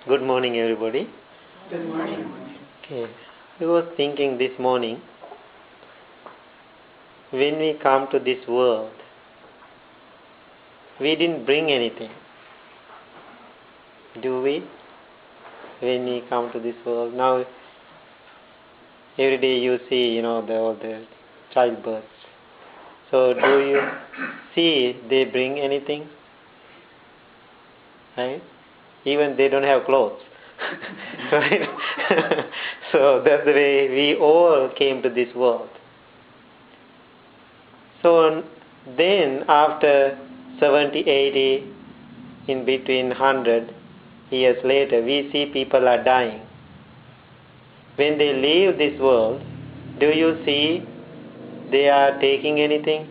Good morning, everybody. Good morning. Okay. I was thinking this morning, when we come to this world, we didn't bring anything. Do we? When we come to this world. Now, every day you see, all the childbirths. So, do you see they bring anything? Right? Even they don't have clothes. Right? So that's the way we all came to this world. So then after 70, 80, in between 100 years later, we see people are dying. When they leave this world, do you see they are taking anything?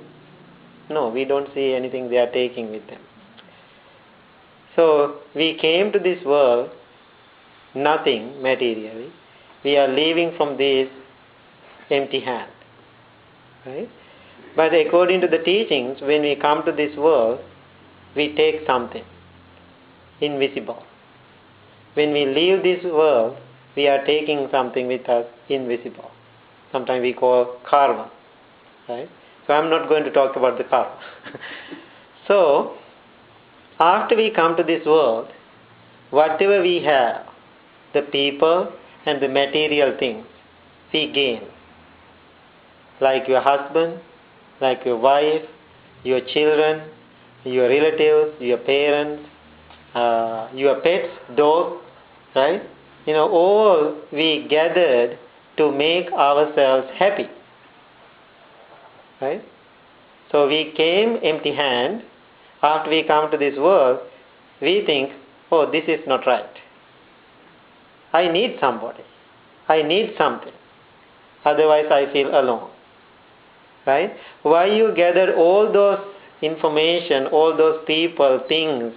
No, we don't see anything they are taking with them. So we came to this world, nothing materially. We are leaving from this empty hand. Right? But according to the teachings, when we come to this world, we take something invisible. When we leave this world, we are taking something with us invisible. Sometimes we call karma. Right? So I'm not going to talk about the karma. So, after we come to this world, whatever we have, the people and the material things, we gain. Like your husband, like your wife, your children, your relatives, your parents, your pets, dog, right? All we gathered to make ourselves happy. Right? So we came empty hand. After we come to this world, we think, oh, this is not right. I need somebody. I need something. Otherwise I feel alone. Right? Why you gathered all those information, all those people, things,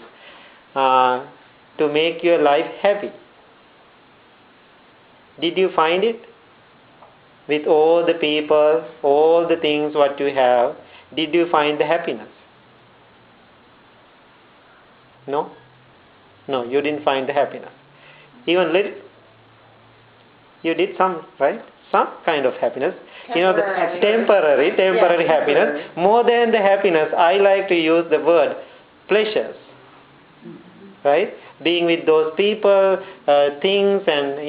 to make your life happy? Did you find it? With all the people, all the things what you have, did you find the happiness? No? No, you didn't find the happiness. Even little, you did some, right? Some kind of happiness. Temporary happiness. More than the happiness, I like to use the word pleasures. Right? Being with those people, things, and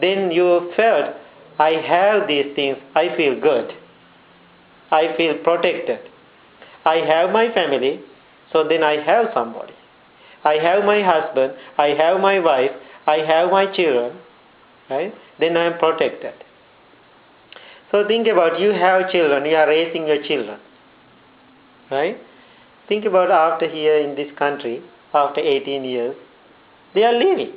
then you felt, I have these things, I feel good. I feel protected. I have my family, so then I have somebody. I have my husband, I have my wife, I have my children, right? Then I am protected. So think about, you have children, you are raising your children, right? Think about after here in this country, after 18 years, they are leaving.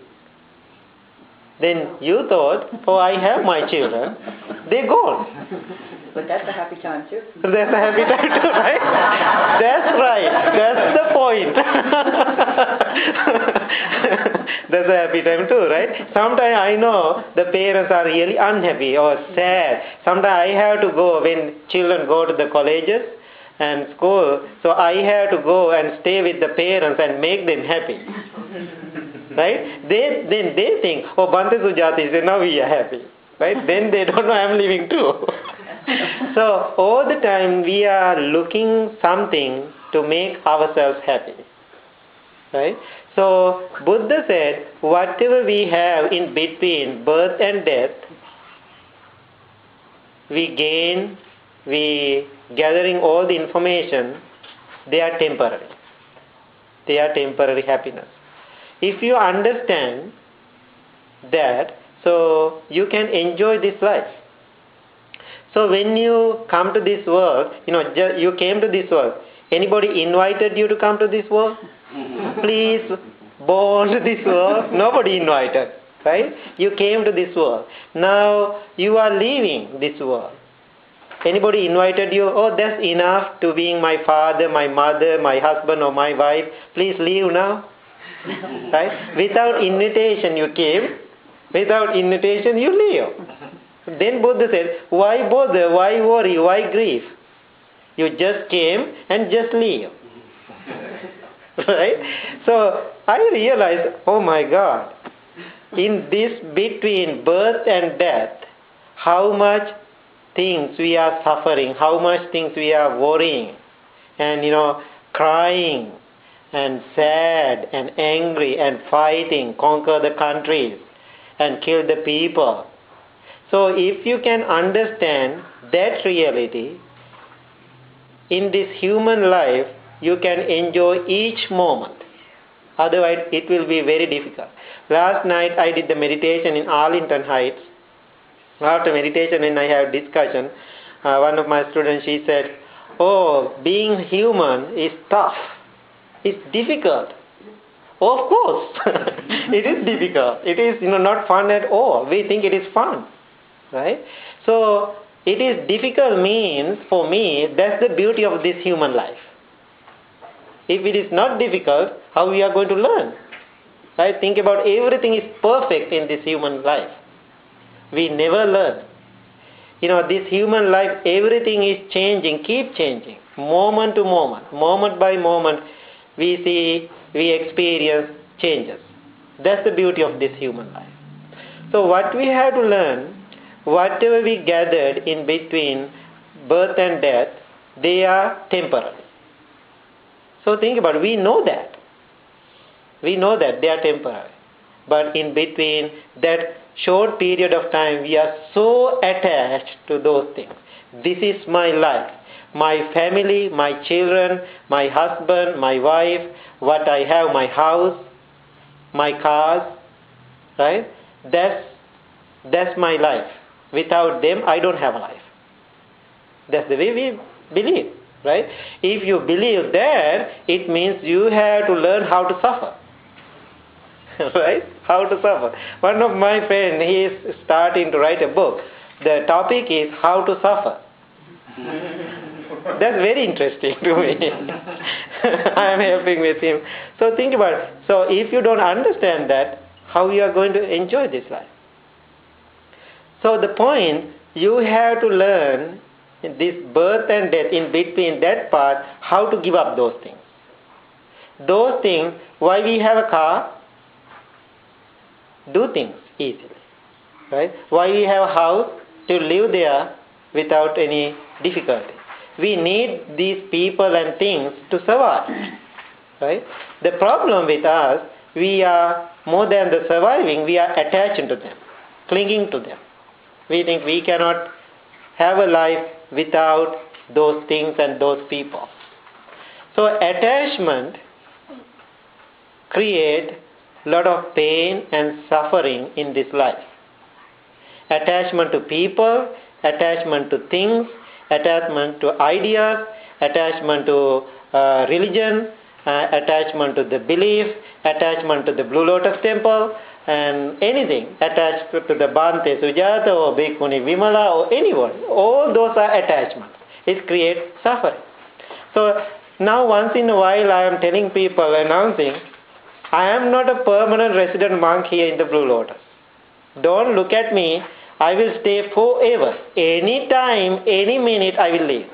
Then you thought, oh, I have my children, they're gone. But that's a happy time too. That's a happy time too, right? That's right. That's the point. That's a happy time too, right? Sometimes I know the parents are really unhappy or sad. Sometimes I have to go when children go to the colleges and school. So I have to go and stay with the parents and make them happy. Right? Then they think, oh, Bhante Sujatha is now we are happy. Right? Then they don't know I'm leaving too. So all the time we are looking something to make ourselves happy. Right? So Buddha said, whatever we have in between birth and death, we gain, we gathering all the information, they are temporary. They are temporary happiness. If you understand that, so you can enjoy this life. So when you come to this world, you came to this world. Anybody invited you to come to this world? Please, born to this world. Nobody invited, right? You came to this world. Now you are leaving this world. Anybody invited you? Oh, that's enough to being my father, my mother, my husband or my wife. Please leave now. Right? Without invitation you came. Without invitation you leave. Then Buddha said, why bother, why worry, why grieve? You just came and just leave. Right? So I realized, oh my God, in this between birth and death, how much things we are suffering, how much things we are worrying, and crying, and sad, and angry, and fighting, conquer the countries, and kill the people. So if you can understand that reality, in this human life, you can enjoy each moment. Otherwise, it will be very difficult. Last night, I did the meditation in Arlington Heights. After meditation, when I have discussion, one of my students, she said, "Oh, being human is tough. It's difficult." Of course, it is difficult. It is not fun at all. We think it is fun, right? So it is difficult means, for me, that's the beauty of this human life. If it is not difficult, how we are going to learn? Right? Think about everything is perfect in this human life. We never learn. This human life, everything is changing, keep changing, moment to moment by moment, we experience changes. That's the beauty of this human life. So what we have to learn, whatever we gathered in between birth and death, they are temporary. So think about it. We know that they are temporary. But in between that short period of time, we are so attached to those things. This is my life, my family, my children, my husband, my wife, what I have, my house, my cars, right? That's my life. Without them, I don't have a life. That's the way we believe, right? If you believe that, it means you have to learn how to suffer. Right? How to suffer. One of my friends, he is starting to write a book. The topic is how to suffer. That's very interesting to me. I am helping with him. So think about it. So if you don't understand that, how you are going to enjoy this life? So the point, you have to learn in this birth and death, in between that part, how to give up those things. Those things, why we have a car? Do things easily, right? Why we have a house? To live there without any difficulty. We need these people and things to survive, right? The problem with us, we are more than the surviving, we are attached to them, clinging to them. We think we cannot have a life without those things and those people. So attachment creates a lot of pain and suffering in this life. Attachment to people, attachment to things, attachment to ideas, attachment to religion, attachment to the belief, attachment to the Blue Lotus Temple, and anything attached to the Bhante Sujatha or Bhikkhuni Vimala or anyone. All those are attachments. It creates suffering. So now once in a while I am telling people, announcing, I am not a permanent resident monk here in the Blue Lotus. Don't look at me. I will stay forever. Any time, any minute I will leave.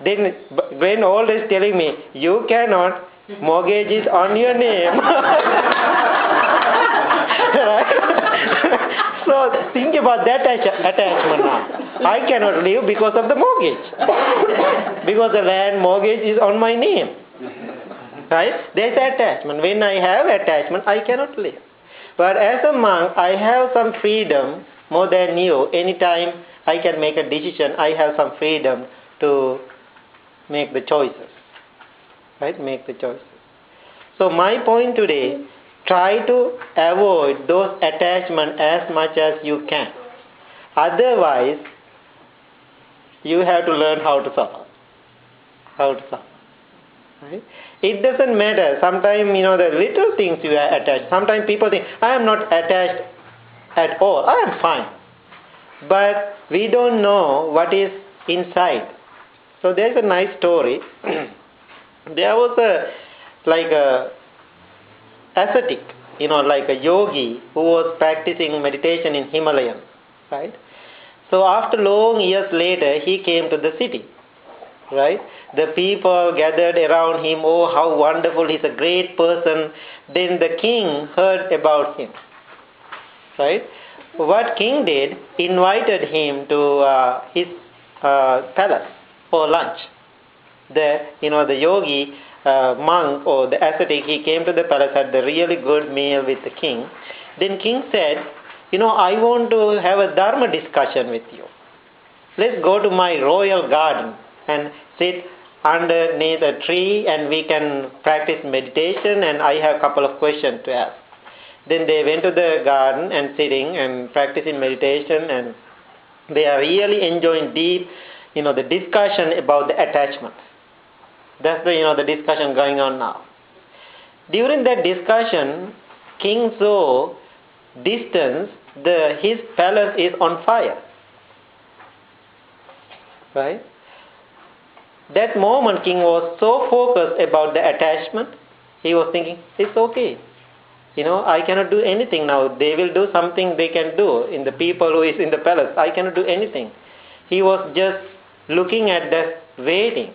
Then Glenn always telling me, you cannot, mortgage is on your name. Right? So think about that attachment now. I cannot leave because of the mortgage. Because the land mortgage is on my name. Right? There's attachment. When I have attachment, I cannot live. But as a monk, I have some freedom more than you. Anytime I can make a decision, I have some freedom to make the choices. Right? Make the choices. So my point today, try to avoid those attachments as much as you can. Otherwise, you have to learn how to suffer. How to suffer. Right? It doesn't matter. Sometimes, the little things you are attached. Sometimes people think, I am not attached at all. I am fine. But we don't know what is inside. So there's a nice story. There was a ascetic, like a yogi who was practicing meditation in Himalayas, right? So after long years later, he came to the city, right? The people gathered around him, oh, how wonderful, he's a great person. Then the king heard about him. right? What king did, invited him to his palace for lunch. The yogi monk or the ascetic, he came to the palace, had the really good meal with the king. Then king said, I want to have a dharma discussion with you. Let's go to my royal garden and sit underneath a tree and we can practice meditation, and I have a couple of questions to ask. Then they went to the garden and sitting and practicing meditation, and they are really enjoying deep, the discussion about the attachment. That's the discussion going on now. During that discussion, king saw distance, his palace is on fire. Right? That moment, king was so focused about the attachment, he was thinking, it's okay. I cannot do anything now. They will do something they can do. In the people who is in the palace, I cannot do anything. He was just looking at that, waiting.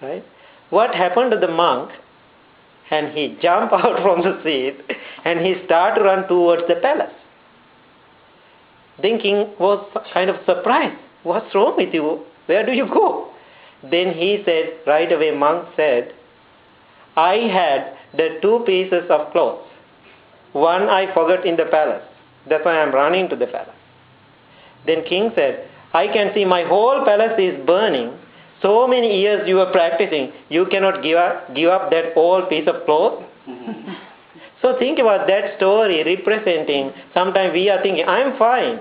Right? What happened to the monk? And he jumped out from the seat and he started to run towards the palace. Then king was kind of surprised. What's wrong with you? Where do you go? Then he said, right away, monk said, I had the 2 pieces of clothes. One I forgot in the palace. That's why I'm running to the palace. Then king said, I can see my whole palace is burning. So many years you were practicing. You cannot give up that old piece of cloth. So think about that story representing, sometimes we are thinking, I'm fine.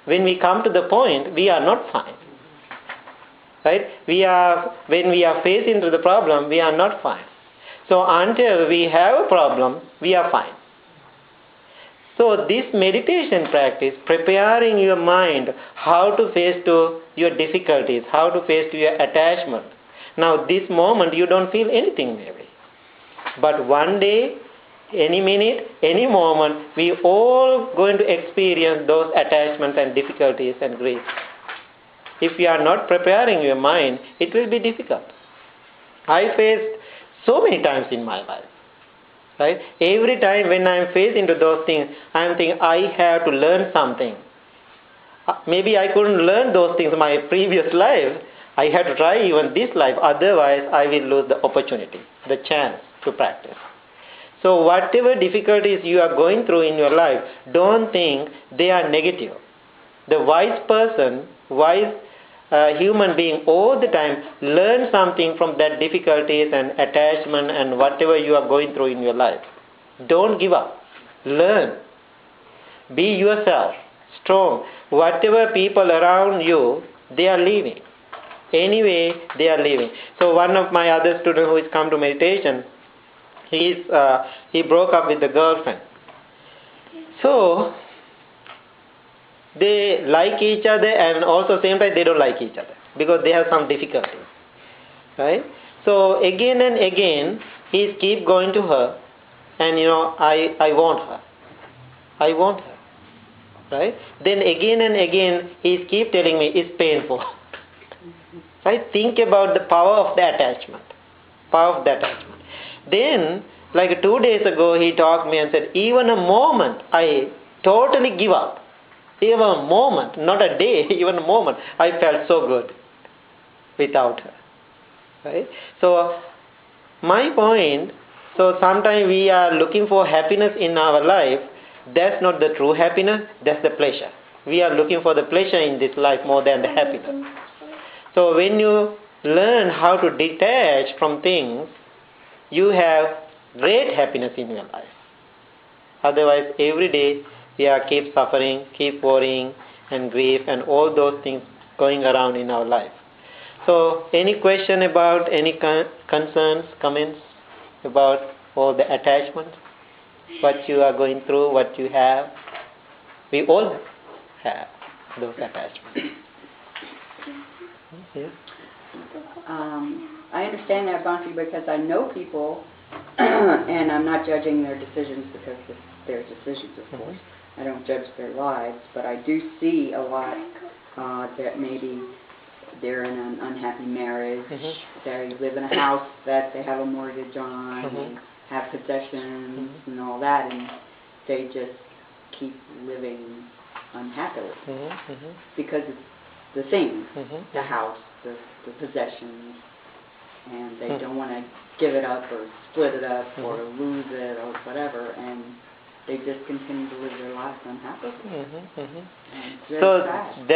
When we come to the point, we are not fine. Right? When we are facing to the problem, we are not fine. So until we have a problem, we are fine. So this meditation practice, preparing your mind how to face to your difficulties, how to face to your attachment. Now this moment you don't feel anything maybe. But one day, any minute, any moment, we all going to experience those attachments and difficulties and grief. If you are not preparing your mind, it will be difficult. I faced so many times in my life. Right? Every time when I am faced into those things, I am thinking I have to learn something. Maybe I couldn't learn those things in my previous life. I have to try even this life. Otherwise, I will lose the opportunity, the chance to practice. So whatever difficulties you are going through in your life, don't think they are negative. The wise person, human being all the time learn something from that difficulties and attachment and whatever you are going through in your life. Don't give up. Learn. Be yourself. Strong. Whatever people around you, they are leaving. Anyway, they are leaving. So one of my other students who has come to meditation, he broke up with the girlfriend. So they like each other and also same time they don't like each other because they have some difficulties. Right? So again and again he keep going to her and I want her. I want her. Right? Then again and again he keep telling me it's painful. Right? Think about the power of the attachment. Power of the attachment. Then like 2 days ago he talked to me and said, even a moment I totally give up. Even a moment, not a day, even a moment, I felt so good without her. Right? So, my point, so sometimes we are looking for happiness in our life. That's not the true happiness, that's the pleasure. We are looking for the pleasure in this life more than the happiness. So, when you learn how to detach from things, you have great happiness in your life. Otherwise, every day, we are keep suffering, keep worrying and grief and all those things going around in our life. So any question about any concerns, comments about all the attachments, what you are going through, what you have? We all have those attachments. Yes? I understand that, Bhante, because I know people, and I'm not judging their decisions because it's their decisions, of course. I don't judge their lives, but I do see a lot that maybe they're in an unhappy marriage, they live in a house that they have a mortgage on, and have possessions and all that, and they just keep living unhappily Mm-hmm. because it's the things, Mm-hmm. the house, the possessions, and they Mm. don't want to give it up or split it up or Mhm. lose it or whatever, and they just continue to live their lives unhappily. Mm-hmm. Mm-hmm. And it's very So sad.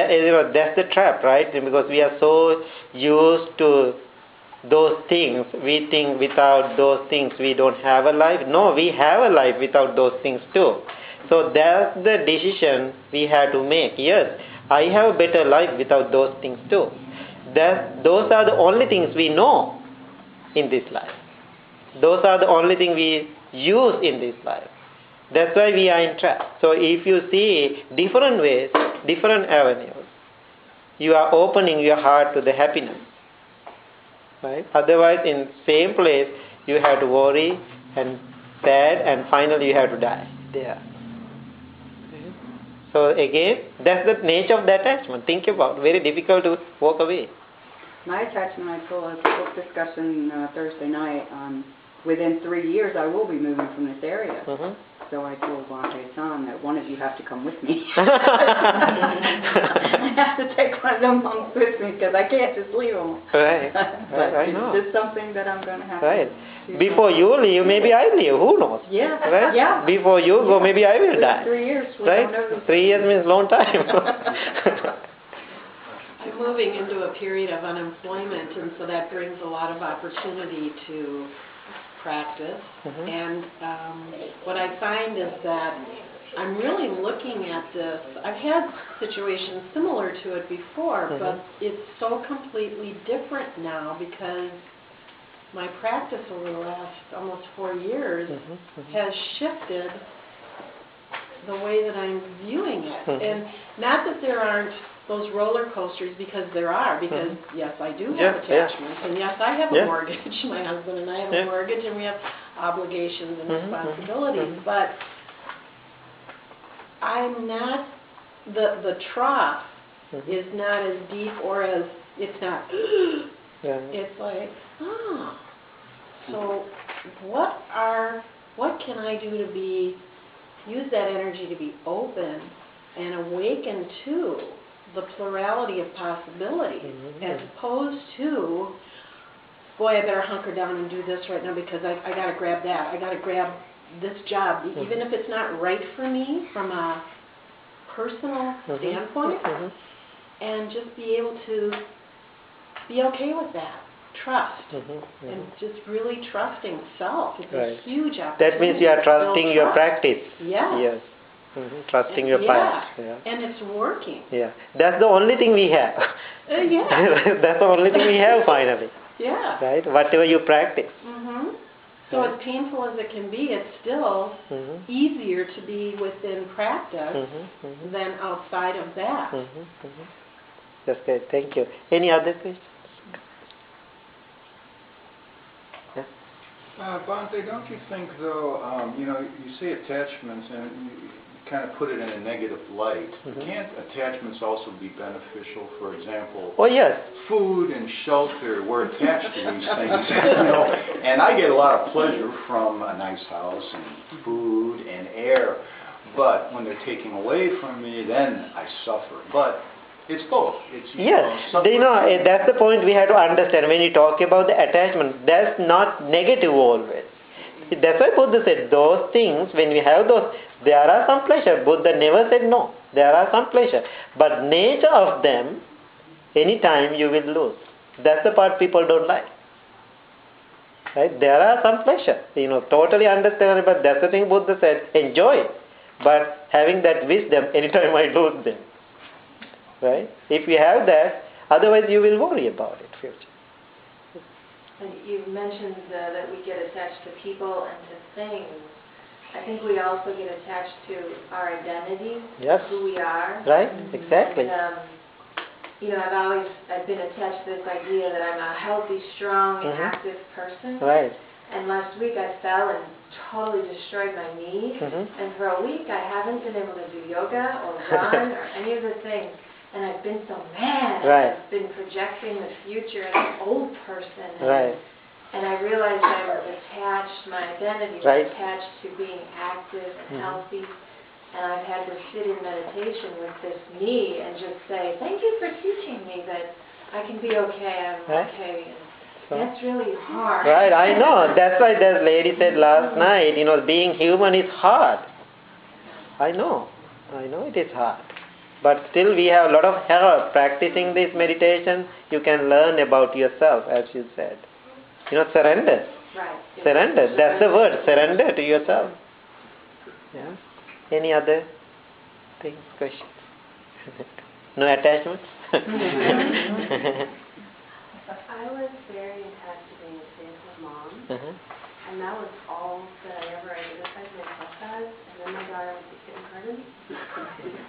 that's the trap, right? Because we are so used to those things, we think without those things we don't have a life. No, we have a life without those things too. So that's the decision we have to make. Yes, I have a better life without those things too. Those are the only things we know in this life. Those are the only things we use in this life. That's why we are in trap. So if you see different ways, different avenues, you are opening your heart to the happiness. Right? Otherwise, in same place, you have to worry and sad, and finally you have to die there. So again, that's the nature of the attachment. Think about, very difficult to walk away. My attachment, I told us, book discussion Thursday night, within 3 years I will be moving from this area. Mm-hmm. So I told Bhante-san that one of you have to come with me. I have to take one of them monks with me because I can't just leave them. Right. But I know. it's just something that I'm going to have Right. to do. Before you leave, maybe I leave. Who knows? Yeah. Right? Yeah. Before you go, Yeah. maybe I will Within die. 3 years. We Right? don't know. 3 years means long time. I'm moving into a period of unemployment, and so that brings a lot of opportunity to practice. Mhm. And what I find is that I'm really looking at this. I've had situations similar to it before, Mhm. but it's so completely different now because my practice over the last almost 4 years Mhm, mhm. has shifted the way that I'm viewing it. Mhm. And not that there aren't those roller coasters, because there are, because yes, I do have Yeah, yeah. attachments, and yes, I have Yeah. a mortgage, my husband and I have Yeah. a mortgage, and we have obligations and Mhm, responsibilities, mhm. but I'm not, the trough Mhm. is not as deep, or as, it's not, Yeah. it's like, so what can I do to use that energy to be open and awaken to the plurality of possibilities, Mhm. as opposed to, boy, I better hunker down and do this right now because I got to grab that. I got to grab this job, even if it's not right for me from a personal standpoint, Mhm. and just be able to be okay with that. Trust. Mhm. Mhm. And just really trusting self. It's a Right. huge opportunity. That means you are to build trusting your trust. practice. Yes. Yes. Mhm. Trusting your Yeah. path. Yeah. And it's working. Yeah. That's the only thing we have. Yeah. That's the only thing we have finally. Yeah. Right? Whatever you practice. Mhm. So Right. as painful as it can be, it's still Mhm. easier to be within practice Mhm. Mhm. than outside of that. Mhm. Mhm. That's good. Thank you. Any other questions? Yes. Bhante, don't you think, though, you say attachments and you kind of put it in a negative light. Mhm. Can't attachments also be beneficial? For example, Oh, yes. food and shelter, we're attached to these things, and I get a lot of pleasure from a nice house and food and air, but when they're taking away from me, then I suffer. But it's both. It's, Yes, suffering. that's the point we have to understand. When you talk about the attachment, that's not negative always. That's why Buddha said those things, when we have those, there are some pleasure. Buddha never said no. There are some pleasure. But nature of them, anytime you will lose. That's the part people don't like. Right? There are some pleasure. Totally understandable, but that's the thing Buddha said, enjoy it. But having that wisdom, anytime I lose them. Right? If you have that, otherwise you will worry about it future. You mentioned that we get attached to people and to things. I think we also get attached to our identity, Yes. who we are. Right? Exactly. And, I've been attached to this idea that I'm a healthy, strong, Mhm. active person. Right. And last week I fell and totally destroyed my knee. Mhm. And for a week I haven't been able to do yoga or run or any of the things. And I've been so mad. Right. I've been projecting the future as an old person. Right. And I realized I was attached, my identity was Right. attached to being active and Mhm. healthy. And I've had to sit in meditation with this knee and just say, thank you for teaching me that I can be okay, I'm okay. And that's really hard. Right, I know. That's why the lady said last night, being human is hard. I know it is hard. But still we have a lot of help. Practicing this meditation, you can learn about yourself, as you said. Surrender. Right. Surrender. That's the word. Surrender to yourself. Yeah. Any other things, questions? No attachments? I was very attached to being a stay-at-home mom, and that was all that I ever identified myself as. And then my daughter went to kindergarten,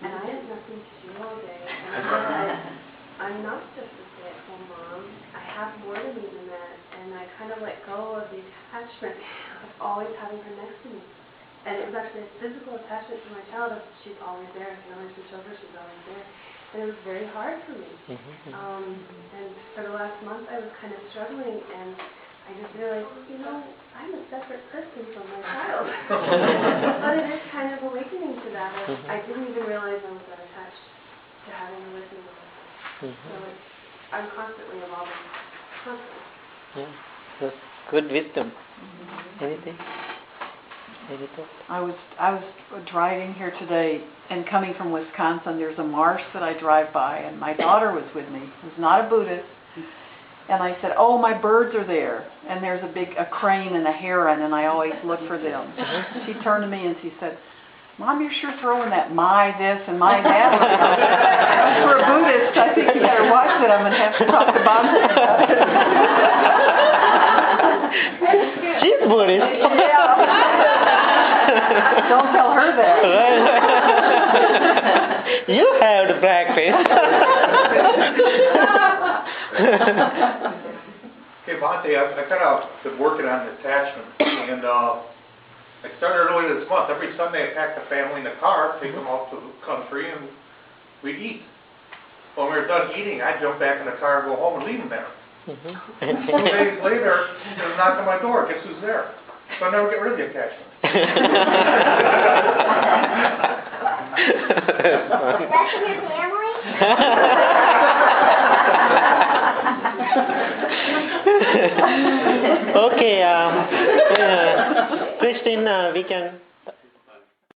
and I had nothing to do all day. And I realized I'm not just a stay-at-home mom. I have more to me than that, and I kind of let go of the attachment of always having her next to me. And it was actually a physical attachment to my child. She's always there. I can always reach over. She's always there. And it was very hard for me. And for the last month, I was kind of struggling, and I just realized, I'm a separate person from my child. But it is kind of awakening to that. I didn't even realize I was that attached to having her with me. So I'm constantly evolving. Constantly. Yeah, that's good wisdom. Anything? Any thought? I was driving here today, and coming from Wisconsin, there's a marsh that I drive by, and my daughter was with me, who's not a Buddhist, and I said, oh, my birds are there, and there's a crane and a heron, and I always look for them. She turned to me and she said, Mom, you're sure throwing that my this and my that. For a Buddhist, I think you better watch it. I'm going to have to talk to Bhante about it. She's Buddhist. Yeah. Don't tell her that. You have to practice. Okay, Bhante, I've kind of been working on attachment, and I started earlier this month. Every Sunday I pack the family in the car, take them out to the country, and we'd eat. When we were done eating, I'd jump back in the car and go home and leave them there. 2 days later, there's a knock on my door. Guess who's there? So I never get rid of the attachment. That's in your family? Okay, Christine, we can